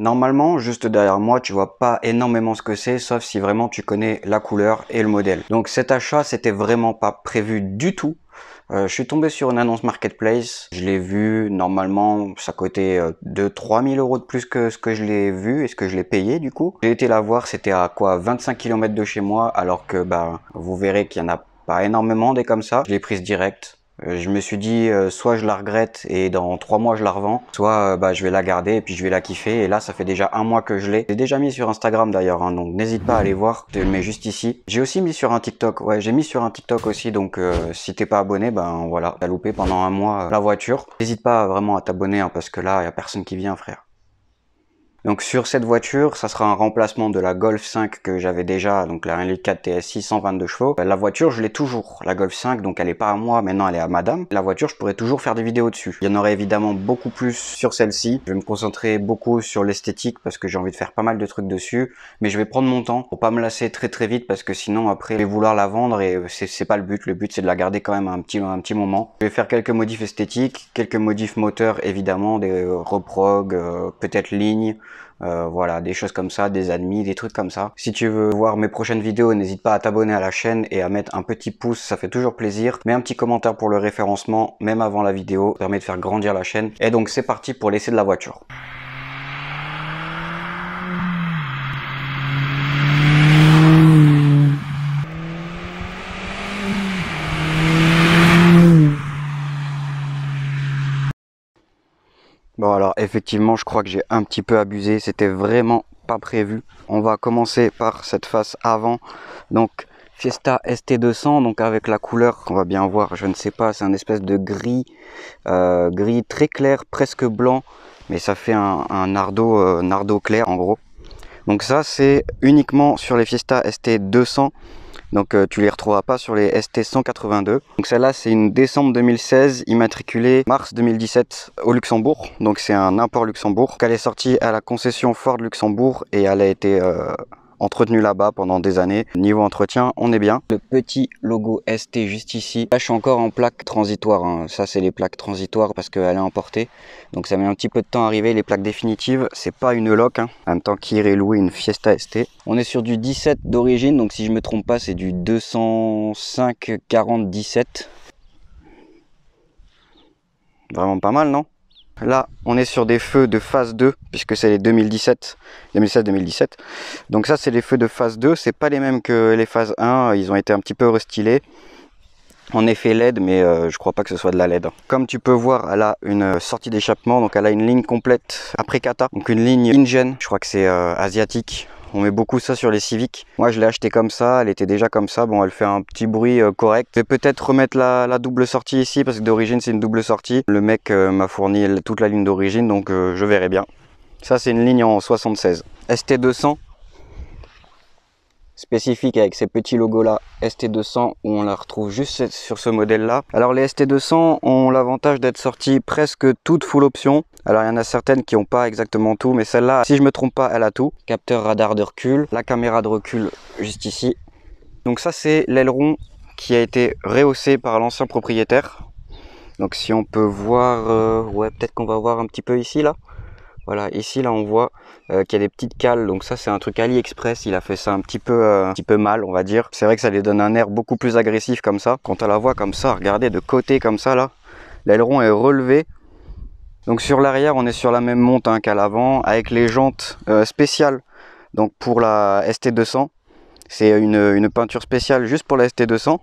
Normalement, juste derrière moi, tu vois pas énormément ce que c'est, sauf si vraiment tu connais la couleur et le modèle. Donc cet achat, c'était vraiment pas prévu du tout. Je suis tombé sur une annonce marketplace, je l'ai vu, normalement ça coûtait 2-3 000 euros de plus que ce que je l'ai vu et ce que je l'ai payé du coup. J'ai été la voir, c'était à quoi 25 km de chez moi, alors que bah vous verrez qu'il y en a pas énormément des comme ça. Je l'ai prise direct. Je me suis dit soit je la regrette et dans 3 mois je la revends, soit bah, je vais la garder et puis je vais la kiffer. Et là ça fait déjà 1 mois que je l'ai. J'ai déjà mis sur Instagram d'ailleurs, hein, donc n'hésite pas à aller voir, je te le mets juste ici. J'ai aussi mis sur un TikTok, ouais j'ai mis sur un TikTok aussi, donc si t'es pas abonné, ben voilà, t'as loupé pendant 1 mois la voiture. N'hésite pas vraiment à t'abonner, hein, parce que là y a personne qui vient frère. Donc sur cette voiture, ça sera un remplacement de la Golf 5 que j'avais déjà, donc la 1.4 TSI 122 chevaux. La voiture, je l'ai toujours, la Golf 5, donc elle est pas à moi, maintenant elle est à madame. La voiture, je pourrais toujours faire des vidéos dessus. Il y en aurait évidemment beaucoup plus sur celle-ci. Je vais me concentrer beaucoup sur l'esthétique parce que j'ai envie de faire pas mal de trucs dessus, mais je vais prendre mon temps pour pas me lasser très vite parce que sinon après je vais vouloir la vendre et c'est pas le but. Le but c'est de la garder quand même un petit moment. Je vais faire quelques modifs esthétiques, quelques modifs moteurs évidemment, des reprog, peut-être lignes. Voilà, des choses comme ça, des admis, des trucs comme ça. Si tu veux voir mes prochaines vidéos, n'hésite pas à t'abonner à la chaîne et à mettre un petit pouce, ça fait toujours plaisir. Mets un petit commentaire pour le référencement, même avant la vidéo, ça permet de faire grandir la chaîne. Et donc c'est parti pour l'essai de la voiture. Bon alors effectivement je crois que j'ai un petit peu abusé, c'était vraiment pas prévu. On va commencer par cette face avant, donc Fiesta ST200, donc avec la couleur qu'on va bien voir, je ne sais pas, c'est un espèce de gris, gris très clair, presque blanc, mais ça fait un nardo clair en gros. Donc ça c'est uniquement sur les Fiesta ST200. Donc tu les retrouveras pas sur les ST 182. Donc celle-là c'est une décembre 2016 immatriculée mars 2017 au Luxembourg. Donc c'est un import Luxembourg. Elle est sortie à la concession Ford Luxembourg et elle a été entretenue là-bas pendant des années. Niveau entretien, on est bien. Le petit logo ST juste ici. Là je suis encore en plaque transitoire, hein. Ça c'est les plaques transitoires parce qu'elle est importée. Donc ça met un petit peu de temps à arriver. Les plaques définitives, c'est pas une loc, hein. En même temps qu'Irait louer une Fiesta ST. On est sur du 17 d'origine, donc si je me trompe pas, c'est du 205 40 17. Vraiment pas mal, non? Là, on est sur des feux de phase 2, puisque c'est les 2016-2017. Donc ça, c'est les feux de phase 2. C'est pas les mêmes que les phases 1. Ils ont été un petit peu restylés. En effet LED, mais je crois pas que ce soit de la LED. Comme tu peux voir, elle a une sortie d'échappement. Donc elle a une ligne complète après kata. Donc une ligne InGen. Je crois que c'est asiatique. On met beaucoup ça sur les Civic. Moi je l'ai acheté comme ça, elle était déjà comme ça. Bon, elle fait un petit bruit correct. Je vais peut-être remettre la double sortie ici parce que d'origine c'est une double sortie. Le mec m'a fourni toute la ligne d'origine, donc je verrai bien. Ça c'est une ligne en 76. ST200. Spécifique avec ces petits logos là, ST200, où on la retrouve juste sur ce modèle là. Alors les ST200 ont l'avantage d'être sortis presque toutes full option. Alors il y en a certaines qui n'ont pas exactement tout, mais celle-là, si je me trompe pas, elle a tout. Capteur radar de recul, la caméra de recul juste ici. Donc ça c'est l'aileron qui a été rehaussé par l'ancien propriétaire. Donc si on peut voir, ouais peut-être qu'on va voir un petit peu ici là. Voilà, ici là on voit qu'il y a des petites cales, donc ça c'est un truc AliExpress, il a fait ça un petit peu mal on va dire. C'est vrai que ça lui donne un air beaucoup plus agressif comme ça. Quand on la voit comme ça, regardez de côté comme ça là, l'aileron est relevé. Donc sur l'arrière on est sur la même monte hein, qu'à l'avant, avec les jantes spéciales. Donc pour la ST200, c'est une peinture spéciale juste pour la ST200.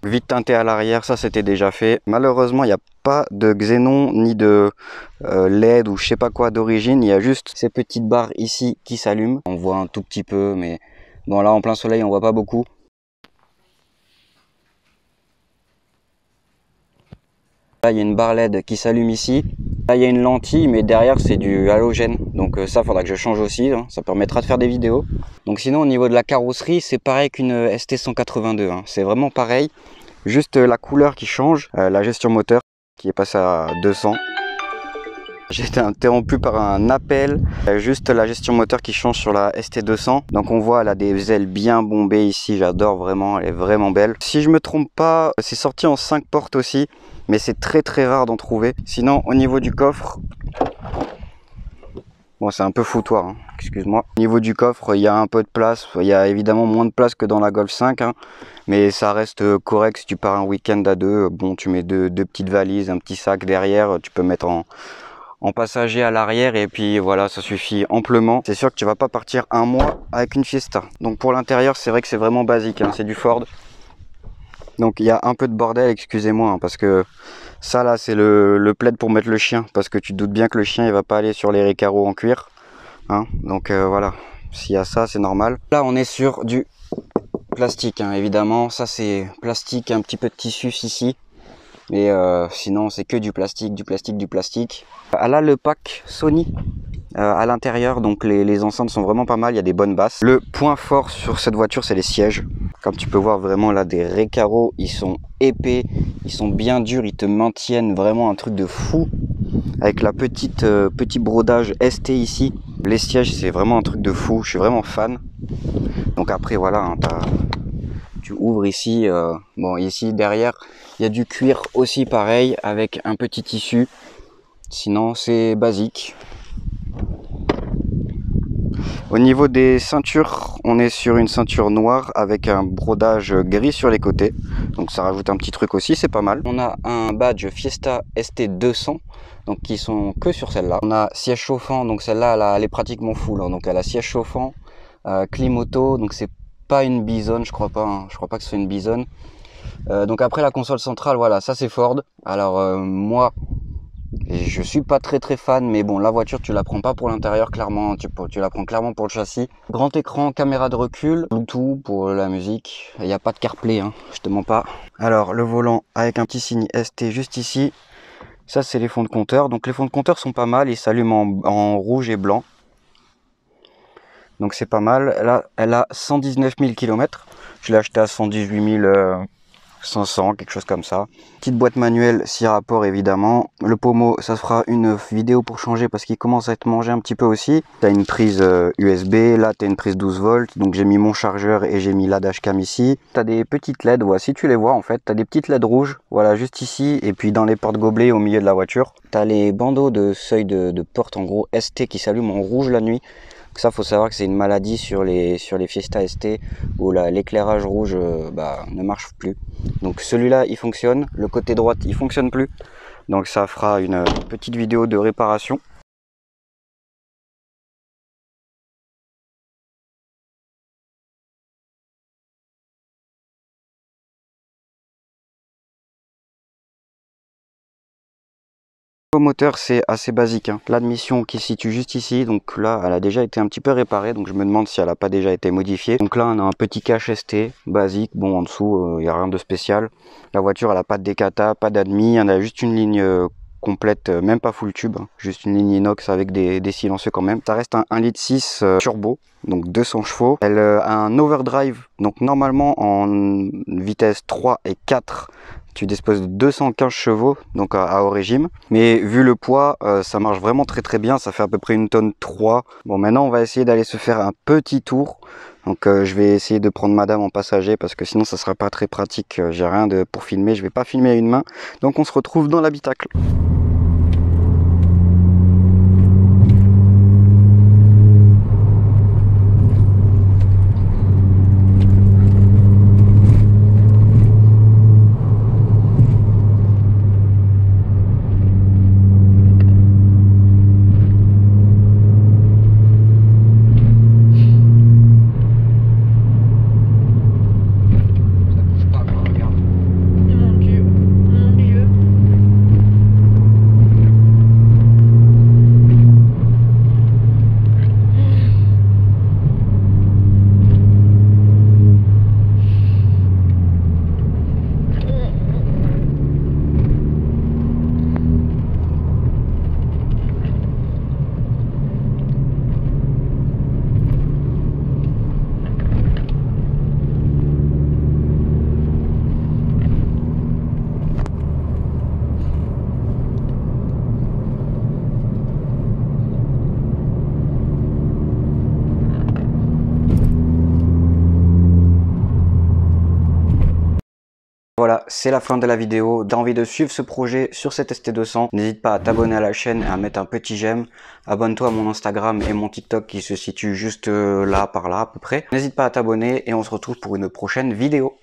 Vite teinté à l'arrière, ça c'était déjà fait. Malheureusement il n'y a pas de xénon ni de LED ou je sais pas quoi d'origine. Il y a juste ces petites barres ici qui s'allument. On voit un tout petit peu, mais bon là en plein soleil on voit pas beaucoup. Là il y a une barre LED qui s'allume ici. Là il y a une lentille, mais derrière c'est du halogène. Donc ça faudra que je change aussi, hein. Ça permettra de faire des vidéos. Donc sinon au niveau de la carrosserie c'est pareil qu'une ST 182, hein. C'est vraiment pareil. Juste la couleur qui change, la gestion moteur qui est passée à 200. J'ai été interrompu par un appel, juste la gestion moteur qui change sur la ST200. Donc on voit elle a des ailes bien bombées ici, j'adore vraiment, elle est vraiment belle. Si je me trompe pas, c'est sorti en 5 portes aussi, mais c'est très rare d'en trouver. Sinon au niveau du coffre, Bon, c'est un peu foutoir, hein, excuse-moi. Au niveau du coffre, il y a un peu de place. Il y a évidemment moins de place que dans la Golf 5, hein, mais ça reste correct si tu pars un week-end à deux. Bon, tu mets deux petites valises, un petit sac derrière, tu peux mettre en passager à l'arrière et puis voilà, ça suffit amplement. C'est sûr que tu vas pas partir un mois avec une Fiesta. Donc pour l'intérieur, c'est vrai que c'est vraiment basique, hein, c'est du Ford. Donc il y a un peu de bordel, excusez-moi, hein, parce que ça là c'est le plaid pour mettre le chien, parce que tu te doutes bien que le chien il va pas aller sur les récaros en cuir, hein. Donc voilà, s'il y a ça c'est normal. Là on est sur du plastique, hein, évidemment, ça c'est plastique, un petit peu de tissu ici, mais sinon c'est que du plastique, du plastique, du plastique. Là le pack Sony à l'intérieur, donc les enceintes sont vraiment pas mal, il y a des bonnes basses. Le point fort sur cette voiture c'est les sièges. Comme tu peux voir vraiment là des récaros, ils sont épais, ils sont bien durs, ils te maintiennent vraiment un truc de fou. Avec la petit brodage ST ici. Les sièges c'est vraiment un truc de fou, je suis vraiment fan. Donc après voilà, hein, tu ouvres ici, bon ici derrière il y a du cuir aussi pareil avec un petit tissu. Sinon c'est basique. Au niveau des ceintures, on est sur une ceinture noire avec un brodage gris sur les côtés. Donc ça rajoute un petit truc aussi, c'est pas mal. On a un badge Fiesta ST200, donc qui sont que sur celle-là. On a siège chauffant, donc celle-là elle est pratiquement full, hein. Donc elle a siège chauffant, clim auto, donc c'est pas une Bison, je crois pas, hein. Je crois pas que ce soit une Bison. Donc après la console centrale, voilà, ça c'est Ford. Alors moi, je suis pas très fan, mais bon, la voiture tu la prends pas pour l'intérieur, clairement, tu la prends clairement pour le châssis. Grand écran, caméra de recul, Bluetooth pour la musique. Il n'y a pas de CarPlay, hein, je te mens pas. Alors le volant avec un petit signe ST juste ici. Ça c'est les fonds de compteur. Donc les fonds de compteur sont pas mal, ils s'allument en rouge et blanc. Donc c'est pas mal. Là, elle a 119 000 km. Je l'ai acheté à 118 500, quelque chose comme ça. Petite boîte manuelle, 6 rapports évidemment. Le pommeau, ça se fera une vidéo pour changer parce qu'il commence à être mangé un petit peu aussi. Tu as une prise USB, là tu as une prise 12 volts. Donc j'ai mis mon chargeur et j'ai mis la dashcam ici. Tu as des petites LED, voilà, si tu les vois en fait, tu as des petites LED rouges, voilà, juste ici. Et puis dans les portes gobelets au milieu de la voiture. Tu as les bandeaux de seuil de porte en gros ST qui s'allument en rouge la nuit. Ça, faut savoir que c'est une maladie sur les Fiesta ST où l'éclairage rouge ne marche plus. Donc celui-là, il fonctionne. Le côté droite, il fonctionne plus. Donc ça fera une petite vidéo de réparation. Le moteur c'est assez basique, hein. L'admission qui se situe juste ici, donc là elle a déjà été un petit peu réparée, donc je me demande si elle n'a pas déjà été modifiée. Donc là on a un petit cache ST basique, bon en dessous il n'y a rien de spécial. La voiture elle n'a pas de décata, pas d'admis, elle a juste une ligne complète, même pas full tube, hein, juste une ligne inox avec des silencieux quand même. Ça reste un 1,6 litre turbo, donc 200 chevaux. Elle a un overdrive, donc normalement en vitesse 3 et 4, tu disposes de 215 chevaux, donc à haut régime. Mais vu le poids, ça marche vraiment très bien, ça fait à peu près 1,3 tonne. Bon, maintenant on va essayer d'aller se faire un petit tour. Donc je vais essayer de prendre madame en passager parce que sinon ça sera pas très pratique. J'ai rien pour filmer, je vais pas filmer à une main. Donc on se retrouve dans l'habitacle. Voilà, c'est la fin de la vidéo. T'as envie de suivre ce projet sur cet ST200, n'hésite pas à t'abonner à la chaîne et à mettre un petit j'aime. Abonne-toi à mon Instagram et mon TikTok qui se situe juste là, par là à peu près. N'hésite pas à t'abonner et on se retrouve pour une prochaine vidéo.